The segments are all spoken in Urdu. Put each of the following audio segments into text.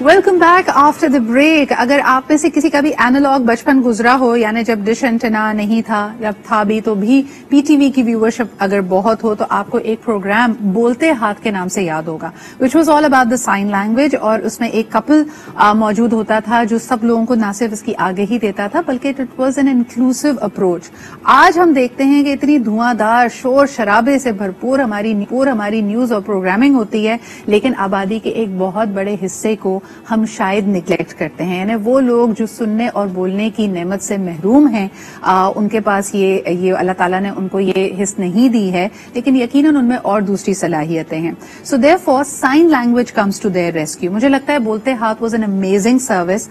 Welcome back after the break. اگر آپ میں سے کسی کا بھی اینالاگ بچپن گزرا ہو, یعنی جب ڈش اینٹینا نہیں تھا, جب تھا بھی تو بھی پی ٹی وی کی ویورشپ اگر بہت ہو, تو آپ کو ایک پروگرام بولتے ہاتھ کے نام سے یاد ہوگا, which was all about the sign language. اور اس میں ایک کپل موجود ہوتا تھا جو سب لوگوں کو نہ صرف اس کی آگہی دیتا تھا بلکہ it was an inclusive approach. آج ہم دیکھتے ہیں کہ اتنی دھواں دار شور شرابے سے بھرپور ہماری نیوز اور پروگرامنگ ہوتی ہے, لیکن آبادی کے ایک بہت بڑے حصے کو ہم شاید نیگلیکٹ کرتے ہیں. یعنی وہ لوگ جو سننے اور بولنے کی نعمت سے محروم ہیں, ان کے پاس یہ اللہ تعالیٰ نے ان کو یہ حص نہیں دی ہے, لیکن یقیناً ان میں اور دوسری صلاحیتیں ہیں. So there for sign language comes to their rescue. مجھے لگتا ہے بولتے ہاتھ واز این امیزنگ سروس,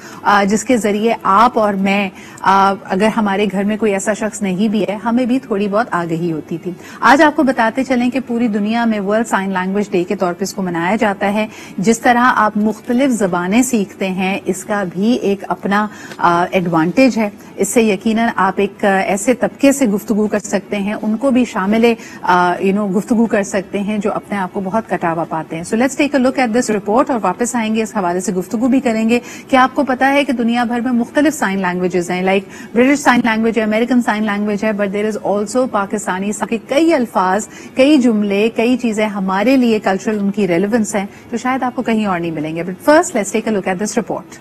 جس کے ذریعے آپ اور میں, اگر ہمارے گھر میں کوئی ایسا شخص نہیں بھی ہے, ہمیں بھی تھوڑی بہت آگہی ہوتی تھی. آج آپ کو بتاتے چلیں کہ پوری دنیا میں ورلڈ سائن لینگویج ڈے کے طور پہ اس کو منایا جاتا ہے. جس طرح آپ مختلف زبانیں سیکھتے ہیں, اس کا بھی ایک اپنا ایڈوانٹیج ہے. اس سے یقیناً آپ ایک ایسے طبقے سے گفتگو کر سکتے ہیں, ان کو بھی شامل گفتگو کر سکتے ہیں جو اپنے آپ کو بہت کٹاوا پاتے ہیں. So let's take a look at this report, اور واپس آئیں گے اس حوالے سے گفتگو بھی کریں گے کہ آپ کو پتا ہے کہ دنیا بھر میں مختلف سائن لینگویجز ہیں, لائک برٹش سائن لینگویج ہے, امریکن سائن لینگویج ہے, but there is also Pakistani. کئی الفاظ, کئی جملے, کئی چیزیں ہمارے لیے کلچرل ان کی ریلیونس ہیں جو شاید آپ کو کہیں اور نہیں ملیں گے. But first let's take a look at this report.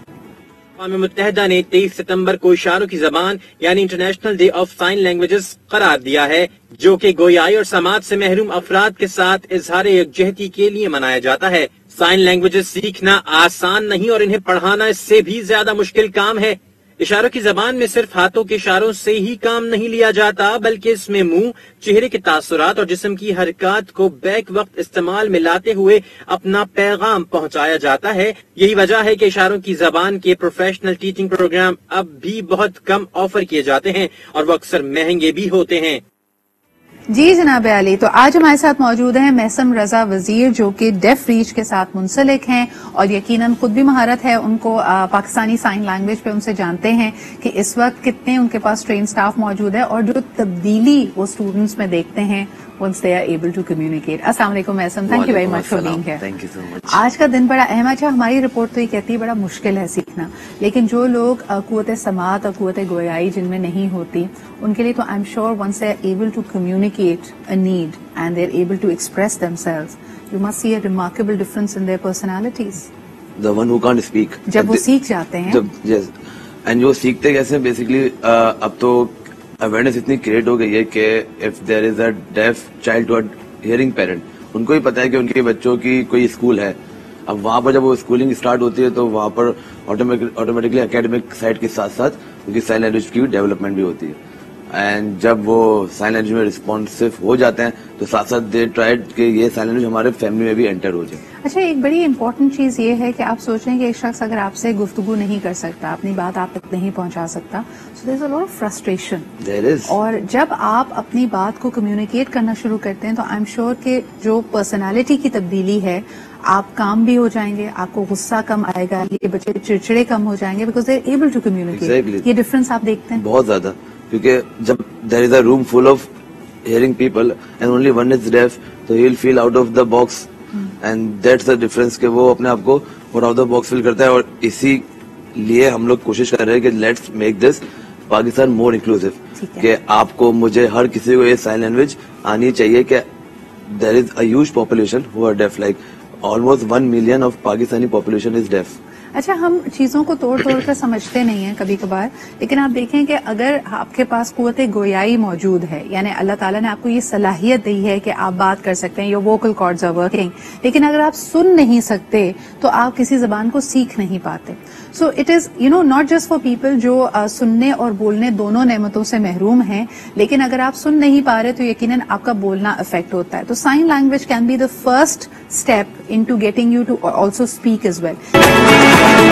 اقوام متحدہ نے 23 ستمبر کو اشاروں کی زبان یعنی international day of sine languages قرار دیا ہے, جو کہ گویائی اور سماعت سے محروم افراد کے ساتھ اظہار یکجہتی کے لیے منایا جاتا ہے. سائن لینگویجز سیکھنا آسان نہیں اور انہیں پڑھانا اس سے بھی زیادہ مشکل کام ہے. اشاروں کی زبان میں صرف ہاتھوں کے اشاروں سے ہی کام نہیں لیا جاتا, بلکہ اس میں منہ, چہرے کے تاثرات اور جسم کی حرکات کو بیک وقت استعمال میں لاتے ہوئے اپنا پیغام پہنچایا جاتا ہے. یہی وجہ ہے کہ اشاروں کی زبان کے پروفیشنل ٹیچنگ پروگرام اب بھی بہت کم آفر کیے جاتے ہیں اور وہ اکثر مہنگے بھی ہوتے ہیں. جی جناب علی, تو آج ہمارے ساتھ موجود ہیں محسن رضا وزیر, جو کہ ڈیف ریچ کے ساتھ منسلک ہیں اور یقیناً خود بھی مہارت ہے ان کو پاکستانی سائن لینگویج پہ. ان سے جانتے ہیں کہ اس وقت کتنے ان کے پاس ٹرین سٹاف موجود ہے اور جو تبدیلی وہ اسٹوڈنٹس میں دیکھتے ہیں once they are able to communicate. السلام علیکم محسن, thank you very much for being here. Thank you so much. آج کا دن بڑا اہم ہے. اچھا, ہماری رپورٹ تو یہ کہتی ہے بڑا مشکل ہے سیکھنا, لیکن جو لوگ قوت سماعت اور قوت گویائی جن میں نہیں ہوتی, ان کے لیے تو I'm sure once they are able to communicate a need and they're able to express themselves, you must see a remarkable difference in their personalities. The one who can't speak. جب وہ سیکھ جاتے ہیں. Yes. And وہ سیکھتے کیسے ہیں بیسکلی, اب تو اویئرنیس اتنی کریٹ ہو گئی ہے کہ if there is a deaf child to hearing parent, ان کو ہی پتا ہے کہ ان کے بچوں کی کوئی اسکول ہے. اب وہاں پر جب وہ اسکولنگ اسٹارٹ ہوتی ہے تو وہاں پر آٹومیٹکلی اکیڈمک سائڈ کے ساتھ ساتھ ان کی سائن لینگویج کی ڈیولپمنٹ بھی ہوتی ہے. اینڈ جب وہ سائن لینگویج میں رسپانسو ہو جاتے ہیں تو ساتھ ساتھ دے ٹرائیڈ کہ یہ سائن لینگویج ہمارے فیملی میں بھی انٹر ہو جائے. اچھا, ایک بڑی امپورٹنٹ چیز یہ ہے کہ آپ سوچیں کہ ایک شخص اگر آپ سے گفتگو نہیں کر سکتا, اپنی بات آپ تک نہیں پہنچا سکتا, سو دیر is a lot of frustration. اور جب آپ اپنی بات کو کمیونیکیٹ کرنا شروع کرتے ہیں تو آئی ایم شیور کہ جو پرسنالٹی کی تبدیلی ہے, آپ کام بھی ہو جائیں گے, آپ کو غصہ کم آئے گا, یہ بچے چڑچڑے کم ہو جائیں گے, because they are able to communicate. یہ ڈفرنس آپ دیکھتے ہیں بہت زیادہ, کیونکہ جب there is a room full of hearing people and only one is deaf, تو he will feel out of the box. And that's the difference کہ وہ اپنے آپ کو out of the box feel کرتا ہے. اور اسی لیے ہم لوگ کوشش کر رہے ہیں کہ let's make this Pakistan more inclusive, کہ آپ کو, مجھے, ہر کسی کو یہ سائن لینگویج آنی چاہیے. کہ there is a huge population who are deaf, like almost 1 million of Pakistani population is deaf. اچھا, ہم چیزوں کو توڑ کر سمجھتے نہیں ہیں کبھی کبھار, لیکن آپ دیکھیں کہ اگر آپ کے پاس قوت گویائی موجود ہے, یعنی اللہ تعالیٰ نے آپ کو یہ صلاحیت دی ہے کہ آپ بات کر سکتے ہیں, your vocal cords are working, لیکن اگر آپ سن نہیں سکتے تو آپ کسی زبان کو سیکھ نہیں پاتے. So it is not just for people جو سننے اور بولنے دونوں نعمتوں سے محروم ہیں, لیکن اگر آپ سن نہیں پا رہے تو یقیناً آپ کا بولنا افیکٹ ہوتا ہے. تو sign language can be the first step into getting you to also speak as well.